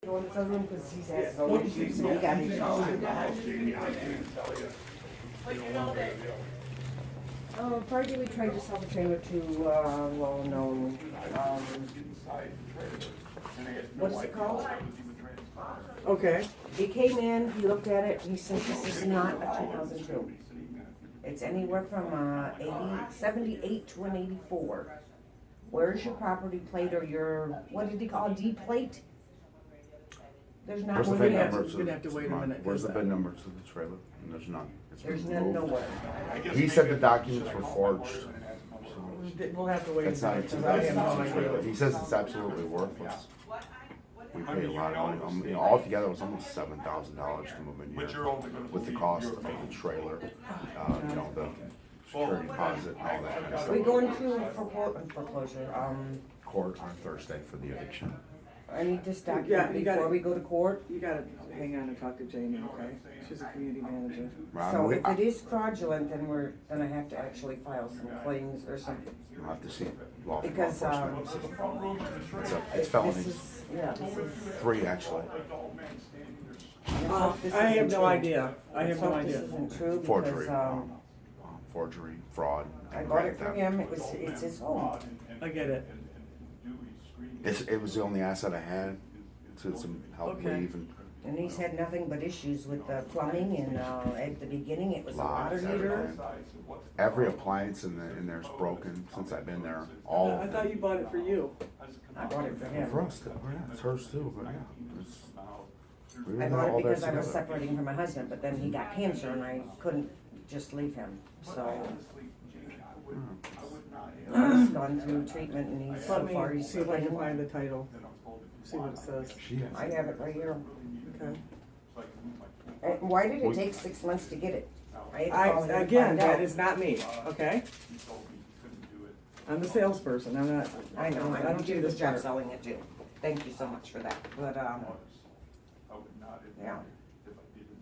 go in his other room because he's had his own issues, so he got issues. Friday we tried to sell the trailer to, well-known, what's it called? Okay. He came in, he looked at it, he said, this is not a 2002. It's anywhere from 78 to an 84. Where's your property plate or your, what did he call it, D plate? There's not Where's the one VIN yet. number? We're gonna have to wait a minute. Where's the VIN number to the trailer? And there's none. It's There's been none removed. nowhere. He said the documents were forged. We'll have to wait a That's not a minute, because I have no 2002 trailer. idea. He says it's absolutely worthless. We paid a lot of money. Altogether, it was almost $7,000 to move in here with the cost of the trailer, the security deposit, and all that kind of We stuff. going to foreclosure, Court on Thursday for the eviction. I need this Yeah, document you got before it. we go to court. You gotta hang on and talk to Jamie, okay? She's a community manager. So if it is fraudulent, then we're gonna have to actually file some claims or something. You'll have to see law Because, enforcement. It's felonies. This is, yeah, this is. 3 actually. This I have isn't no true. idea. I have no This idea. isn't true Forgery. because, Forgery, fraud. I and bought it grand for theft. him, it's his home. I get it. It was the only asset I had to help Okay. leave and And he's had nothing but issues with the plumbing and, at the beginning, it was a water locks, heater. everything. Every appliance in there's broken since I've been there. All I of thought it. you bought it for you. I bought it for him. For us, too. Oh, yeah, it's hers too, but yeah. We I were bought all it there because I was together. separating from my husband, but then he got cancer and I couldn't just leave him, so. He's gone through treatment and he's, so Let far, me he's see if I can clean. find the title. See what it says. She has I it. have it right here. Okay. And why did it take 6 months to get it? I had to call him to Again, find that out. is not me, okay? I'm the salesperson, I'm not. I know, I I don't don't do do this this job part. selling it too. Thank you so much for that, but, yeah.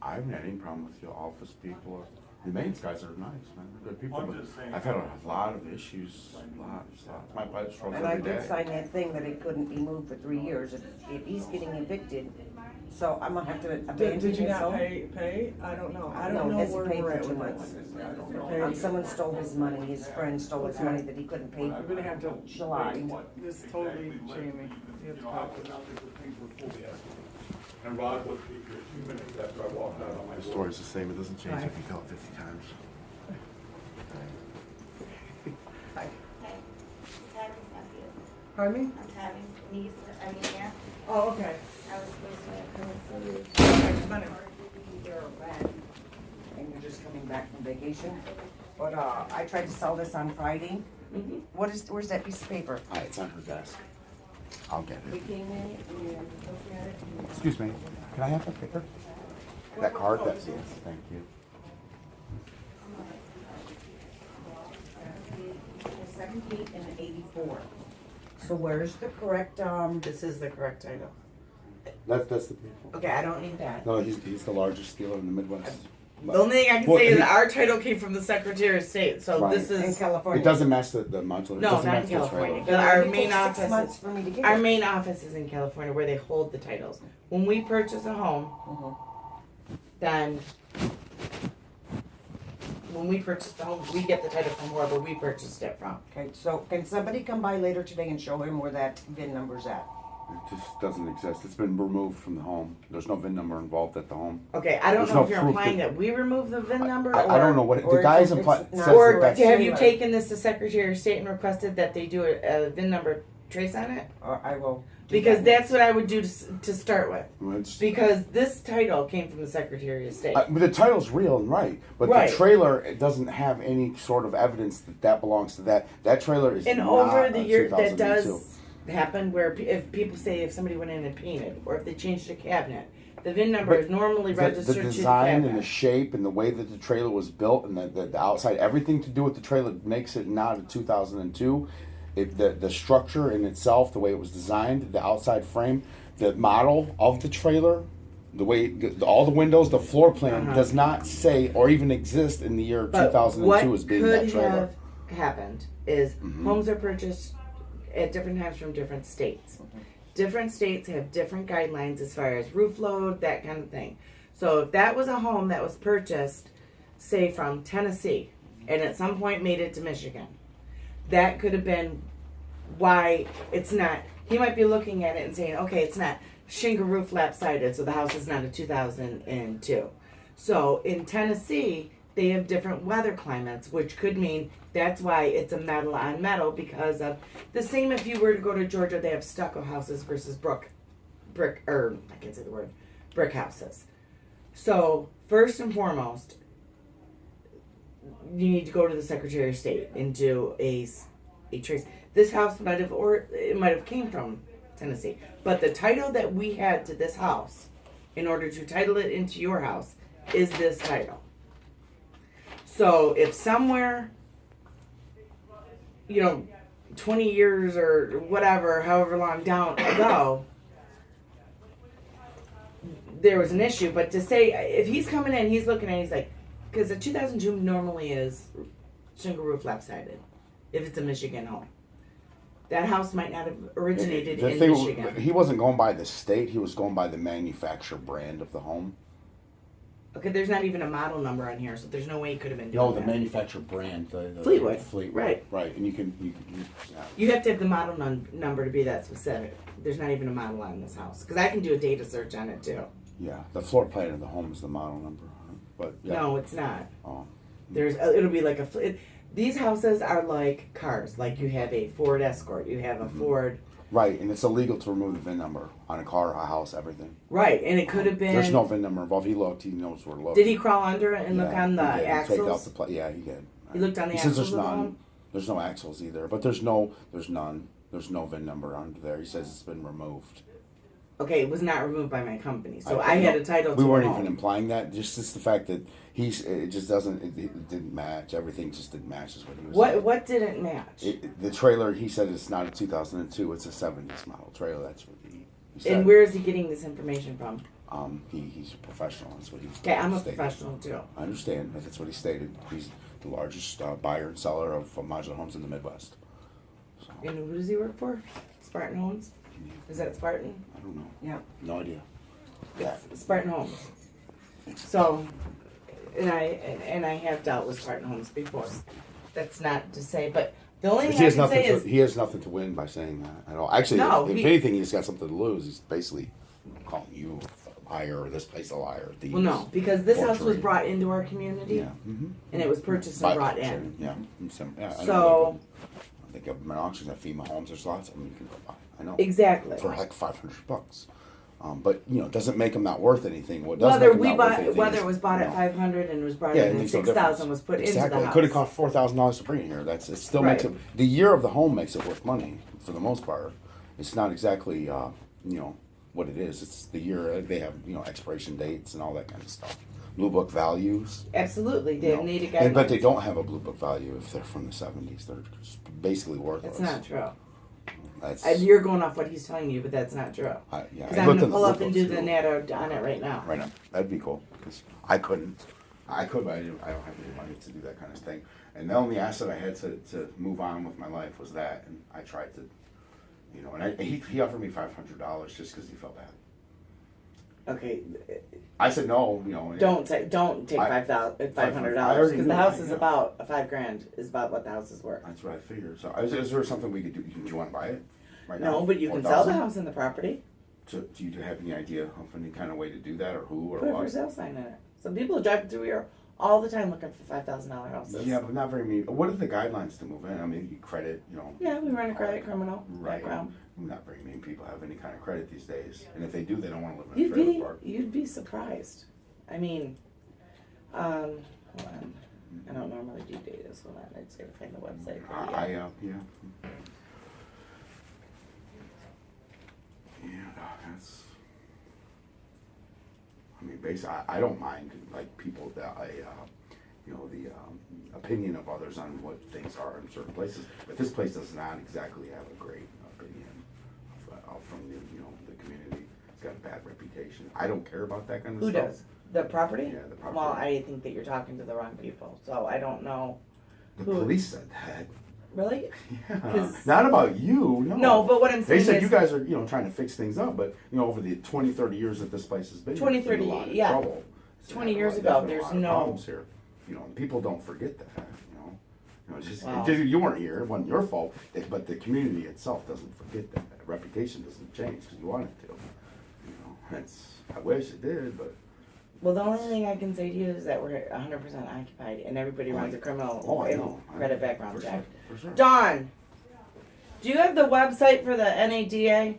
I haven't had any problem with your office people. Or the maintenance guys are nice, man. They're good people. But I've had a lot of issues. Lots. My pipes froze And I every did day. sign that thing that it couldn't be moved for 3 years if he's getting evicted. So I'm gonna have to abandon Did you his not home. pay? I don't know. I No, don't know hasn't where paid we're for at 2 with months. this. Okay. Someone stole his money, his friend stole his Okay. money that he couldn't pay We're gonna have to. July. This is totally Jamie. You have to talk to her. And Rod was here 2 minutes after I walked out on my The door. story's the same. It doesn't change if you tell it 50 times. Hi. Hey, Tammy's nephew. Pardon me? I'm Tammy's niece, aunt. Oh, okay. I was supposed to come and see you. You're red. And you're just coming back from vacation. But, I tried to sell this on Friday. Where's that piece of paper? It's on her desk. I'll get We it. came in and looked at it. Excuse me. Can I have that paper? That card? That's yes. Thank you. 17 and 84. So where's the correct, This is the correct title. That's the paper. Okay, I don't need that. No, he's the largest dealer in the Midwest. The only thing I can Well, say is he- that our title came from the Secretary of State, so Right. this in is California? It doesn't match the modular. It no, doesn't not match in the California. trailer. But our It main took 6 office months is for me to get our it. main office is in California, where they hold the titles. When we purchase a home, then when we purchase the home, we get the title from wherever we purchased it from. Okay, so can somebody come by later today and show him where that VIN number's at? It just doesn't exist. It's been removed from the home. There's no VIN number involved at the home. Okay, I don't There's know no if you're proof implying that- that we remove the VIN number, I don't know what or the guys it's imply not- says Or that that's. have you Trailer. taken this to Secretary of State and requested that they do a VIN number trace on it? Or I will. do Because that that's what I would do to start with. It's- Because this title came from the Secretary of State. But the title's real and right, but Right. the trailer it doesn't have any sort of evidence that that belongs to that. That trailer is And not over a the year, that 2002. does happen where if people say if somebody went in and painted, or if they changed a cabinet, the VIN number But is normally the registered to the design and the cabinet. shape and the way that the trailer was built and the outside, everything to do with the trailer makes it not a 2002. The structure in itself, the way it was designed, the outside frame, the model of the trailer, the way all the windows, the floor plan does not say or even exist in the year But 2002 what as being that could trailer. have happened is Mm-hmm. homes are purchased at different times from different states. different states have different guidelines as far as roof load, that kind of thing. So if that was a home that was purchased, say from Tennessee, and at some point made it to Michigan, that could have been why it's not. He might be looking at it and saying, okay, it's not shingle roof lap sided, so the house is not a 2002. So in Tennessee, they have different weather climates, which could mean that's why it's a metal on metal, because of the same. If you were to go to Georgia, they have stucco houses versus brick houses. So first and foremost, you need to go to the Secretary of State and do a trace. This house might have came from Tennessee, but the title that we had to this house, in order to title it into your house, is this title. So if somewhere, 20 years or whatever, however long down ago, there was an issue, but to say, if he's coming in, he's looking at it, he's like, because a 2002 normally is shingle roof lap-sided, if it's a Michigan home. That house might not have originated in Michigan. He wasn't going by the state, he was going by the manufacturer brand of the home. Okay, there's not even a model number on here, so there's no way he could have been doing No, the that. manufacturer brand. The Fleetwood. Right. And you You have to have the model number to be that specific. There's not even a model on this house. Because I can do a data search on it too. yeah, the floor plan of the home is the model number. But yeah. No, it's not. Oh. It'll be like these houses are like cars. Like you have a Ford Escort, you have a Ford. Right, and it's illegal to remove the VIN number on a car, a house, everything. Right, and it could have been. There's no VIN number involved. He looked. He knows where to look. Did he crawl under it and look on the he did. axles? Take out the yeah, he did. He looked on the he axles says there's of the none. home? There's no axles either, but there's none. There's no VIN number under there. He says it's been removed. Okay, it was not removed by my company, so I had a title to We weren't the even home. implying that. Just the fact that it just doesn't. It didn't match. Everything just didn't match. Is what he was saying. What didn't match? The trailer, he said it's not a 2002, it's a 70s model trailer. That's what he said. And where is he getting this information from? He's a professional. That's what he Okay, I'm a stated. professional too. I understand, but that's what he stated. He's the largest buyer and seller of modular homes in the Midwest. So, And who does he work for? Spartan Homes? Is that Spartan? I don't know. Yeah. No idea. It's Spartan Homes. So, and I have dealt with Spartan Homes before. That's not to say, but the only thing I can say is He has nothing to win by saying that at all. Actually, No, if anything, he's got something to lose. He's basically calling you a liar or this place a liar. well, no, because this house was Forgery. brought into our community, Yeah. Mm-hmm. and it was purchased and brought in. Yeah. I So know they go to auctions at FEMA homes. There's lots of them you can go buy. I know. exactly. For like $500. But it doesn't make them not worth anything. What does make them not worth anything Whether is, it was bought at 500 and was brought in it at makes no 6,000 difference. was put Exactly. into the It house. could have cost $4,000 to bring it here. It still makes Right. it. The year of the home makes it worth money for the most part. It's not exactly what it is. It's the year they have expiration dates and all that kind of stuff. Blue book values. Absolutely, they have needed guidelines. But they don't have a blue book value if they're from the 70s. They're just basically worthless. That's not true. That's, You're going off what he's telling you, but that's not true. yeah, Because I I'm looked going to in the pull up blue and books, do the too. net on it right now. Right now. That'd be cool because I couldn't. I could, but I don't have any money to do that kind of thing. And the only asset I had to move on with my life was that, and I tried to, and he offered me $500 just because he felt bad. Okay, I said no, and don't take $500 already because knew the house that, is yeah. about $5,000 is about what the house is worth. That's what I figured. So, is there something we could do? Do you want to buy it right now? No, but you can sell the 4,000? house and the property. So, do you have any idea of any kind of way to do that, or who, or Put a what? for sale sign in it. Some people are driving through here all the time looking for $5,000 houses. Yeah, but not very many. What are the guidelines to move in? I mean, you credit, Yeah, we run a credit criminal Right. background. Not very many people have any kind of credit these days, and if they do, they don't want to live in a trailer park. You'd be surprised. I mean, hold on. I don't normally do data, so hold on. I just gotta find the website. Yeah, that's. I mean, basically, I don't mind like people that the opinion of others on what things are in certain places, but this place does not exactly have a great opinion from the community. It's got a bad reputation. I don't care about that kind of Who stuff. does? The property? Yeah, the property. Well, I think that you're talking to the wrong people, so I don't know. The Who? police said that. Really? Yeah. 'Cause- Not about you, no. No, but what I'm They saying said is, you guys are, trying to fix things up, but, over the 20, 30 years that this place has been, 20, there's been 30, a lot of yeah. trouble. 20 years There's ago, been a there's lot of no- problems here. People don't forget that, Wow. you weren't here, it wasn't your fault, but the community itself doesn't forget that. Reputation doesn't change because you want it to. I wish it did, but. well, the only thing I can say to you is that we're 100% occupied and everybody runs a criminal I and know. credit background For check. sure, for sure. Dawn, do you have the website for the NADA?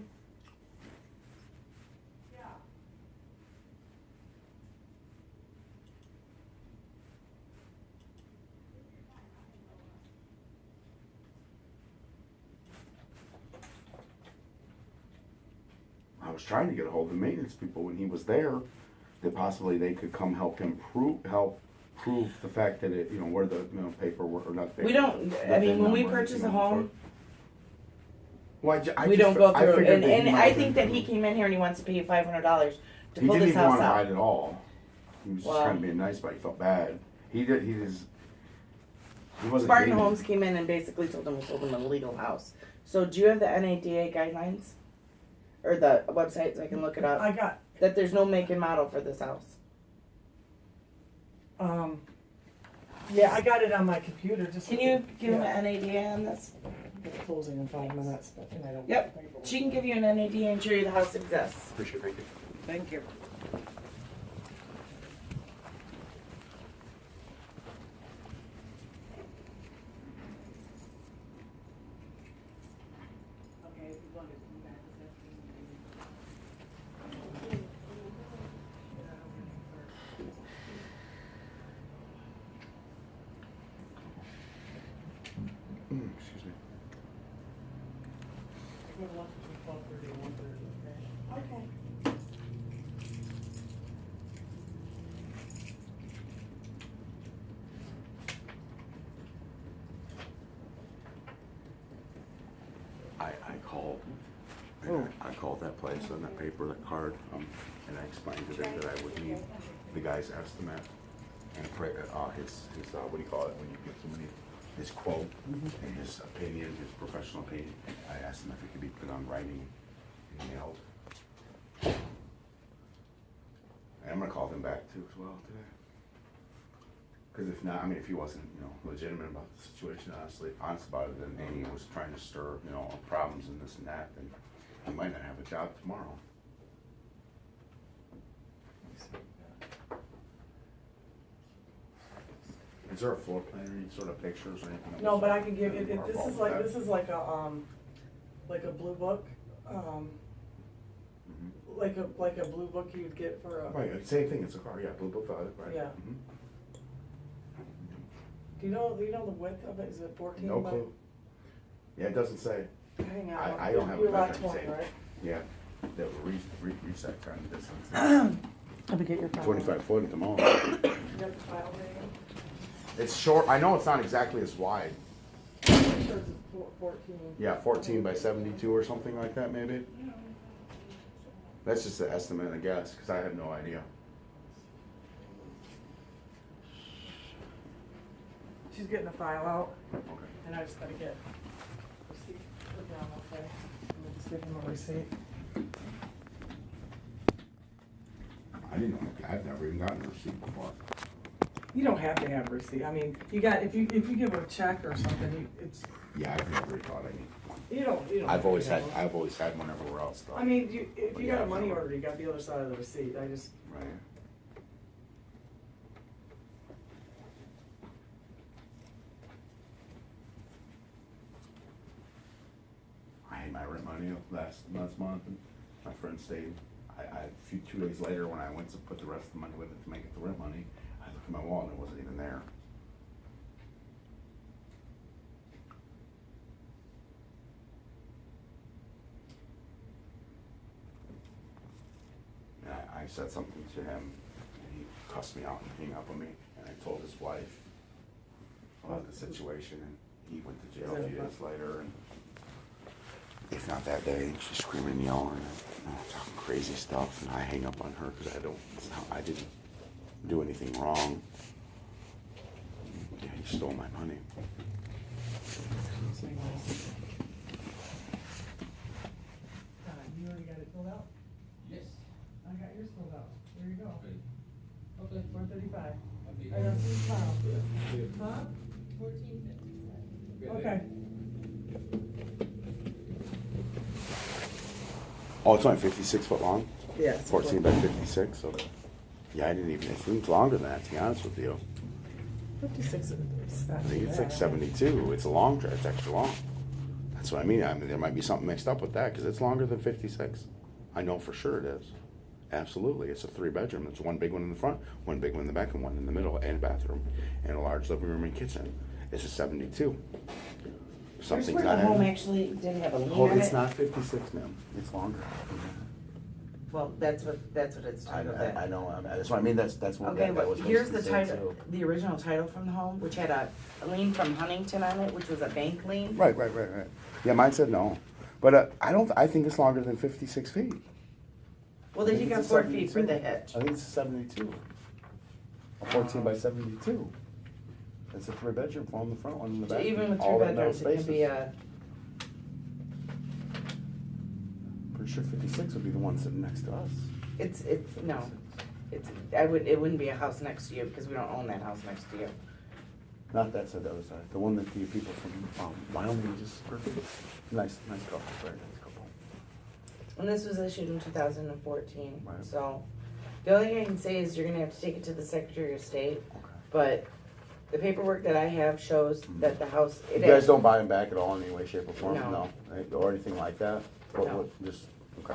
I was trying to get a hold of the maintenance people when he was there, that possibly they could come help him prove the fact that it, where the, paperwork, or not paperwork. We don't, the I mean, VIN when we number, purchase a home, Well, I we just- don't go I through, figured that he and might I have think been- that he came in here and he wants to pay you $500 to He pull didn't this even house want to buy it out. at all. He was just Wow. kind of being nice, but he felt bad. He wasn't. Spartan getting- Homes came in and basically told him we sold him a legal house. So do you have the NADA guidelines? Or the website so I can look it up? I got, That there's no make and model for this house. yeah, I got it on my computer, just. Can you give him Yeah. an NADA on this? We're closing in 5 minutes, but, I don't. Yep. She can give you an NADA and show you the house exists. Appreciate it. Thank you. Thank you. Excuse me. I called. I called that place on that paper, that card, and I explained to them that I would need the guy's estimate and his what do you call it when you give somebody his quote and his opinion, his professional opinion. I asked him if it could be put on writing, emailed. And I'm gonna call them back too as well today. Because if not, if he wasn't, legitimate about the situation, honest about it, then Amy was trying to stir, problems and this and that, then he might not have a job tomorrow. Is there a floor plan or any sort of pictures or anything? No, but I can give, it. Or This all is of like, that? this is like a blue book, like a blue book you'd get for a, Right, same thing, it's a car, yeah, blue book valid, right? Yeah. Mhm. do you know the width of it? Is it 14 No by? clue. Yeah, it doesn't say. Hang on. I don't have a You're lot measuring 20, tape. right? Yeah, that will reset kind of distance. Let me get your file. 25 foot at the most. You got the file there? It's short, I know it's not exactly as wide. It says it's 14. Yeah, 14 by 72 or something like that, maybe. That's just an estimate, I guess, because I have no idea. She's getting the file out, Okay. and I just gotta get receipt. Put down, okay. Let me just give him a receipt. I didn't know, I've never even gotten a receipt before. You don't have to have a receipt. I mean, you got, if you give a check or something, it's, Yeah, I've never thought I needed one. you don't. I've always have had one. one everywhere else though. I mean, if But you yeah, got a I've money never- order, you got the other side of the receipt. I just, Right. I had my rent money up last month, and my friend stayed. I 2 days later, when I went to put the rest of the money with it to make it the rent money, I looked at my wallet and it wasn't even there. And I said something to him, and he cussed me out and hung up on me, and I told his wife about the situation, and he went to jail a few days later, and if not that day, she's screaming and yelling, and talking crazy stuff, and I hang up on her because I didn't do anything wrong. Yeah, he stole my money. You already got it filled out? Yes. I got yours filled out. There you go. Okay. 435. Okay. I don't see the file. Huh? 1457. Okay. Oh, it's only 56 foot long? Yeah. 14 by 56, so. Yeah, I didn't even, it seems longer than that, to be honest with you. 56. I think it's like 72. It's a long, it's extra long. That's what I mean. There might be something mixed up with that, because it's longer than 56. I know for sure it is. Absolutely. It's a 3-bedroom. It's one big one in the front, one big one in the back, and one in the middle, and a bathroom, and a large living room and kitchen. It's a 72. Here's Something's where not the home in. actually did have a lien Oh, on it's it. not 56, ma'am. It's longer. Well, that's what it's titled at. I know. That's what I mean. That's what Okay, that was but here's the basically saying, title, too. the original title from the home, which had a lien from Huntington on it, which was a bank lien. Right. Yeah, mine said no. But I think it's longer than 56 feet. Well, they I think took out it's a 4 feet for 72. the hitch. I think it's a 72. A 14 by 72. It's a 3-bedroom, one in the front, one in the So back. even with 3 all that metal bedrooms, it can be spaces. a, Pretty sure 56 would be the one sitting next to us. no. It wouldn't be a house next to you because we don't own that house next to you. Not that side, the other side. The one that the people from Wyoming just, nice couple, very nice couple. And this was issued in 2014, Right. so the only thing I can say is you're gonna have to take it to the Secretary of State, Okay. but the paperwork that I have shows that the house. You guys don't buy them back at all in any way, shape, or form? No. Right? Or anything like that? No. Just, okay.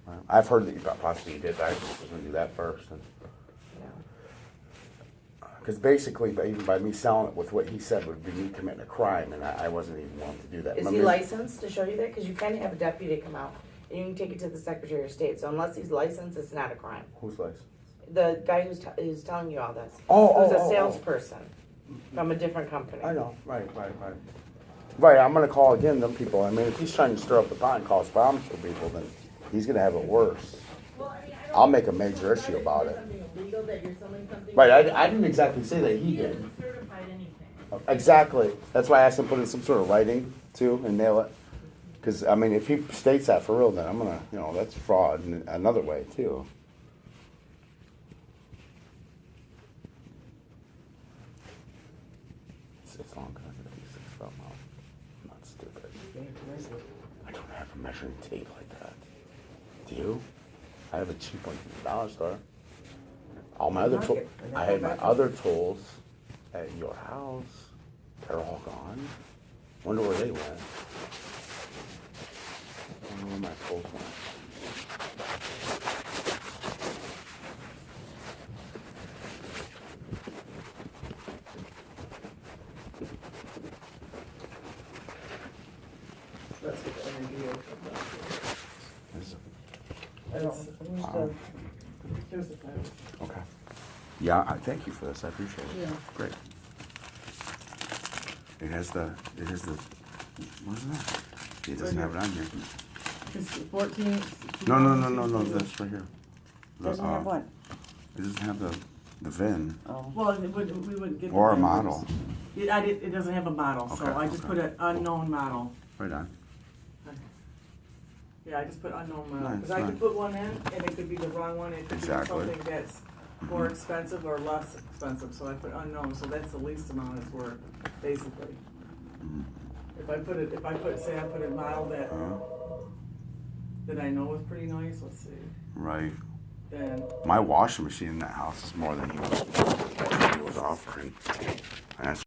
All right. I've heard that you possibly did, but I just was gonna do that first. Because basically, even by me selling it with what he said would be me committing a crime, and I wasn't even willing to do that. Is he Remember- licensed to show you that? Because you kind of have a deputy come out and you can take it to the Secretary of State. So unless he's licensed, it's not a crime. Who's licensed? The guy who's telling you all this. Oh, Who's oh, a oh, oh. salesperson from a different company. I know, right. Right, I'm gonna call again them people. I mean, if he's trying to stir up the pot and cause problems for people, then he's gonna have it worse. I'll make a major issue about it. Right, I didn't exactly say that he did. Exactly. That's why I asked him to put in some sort of writing too and nail it. Because, I mean, if he states that for real, then I'm gonna, that's fraud in another way too. It's longer than 56 foot. I'm not stupid. I don't have a measuring tape like that. Do you? I have a cheap one from the dollar store. All my other tools, I had my other tools at your house. They're all gone. Wonder where they went. I don't know where my tools went. Let's get the idea of There's that. I don't, who's the, here's the title. Okay. Yeah, thank you for this. I appreciate it. Yeah. Great. It has the, what is that? It doesn't have it on here. It's 14. No, this right here. The, Doesn't have what? It doesn't have the VIN Oh. Well, we wouldn't get. or the a model. It doesn't have a model, so Okay, I just okay. put an unknown model. Right on. Yeah, I just put unknown model, Nice, because I could nice. put one in, and it could be the wrong one, it could be Exactly. something that's more expensive or less expensive, so I put unknown, so that's the least amount it's worth, basically. If I put say I put a model that I know is pretty nice, let's see, Right. then, My washing machine in that house is more than he was offering. And that's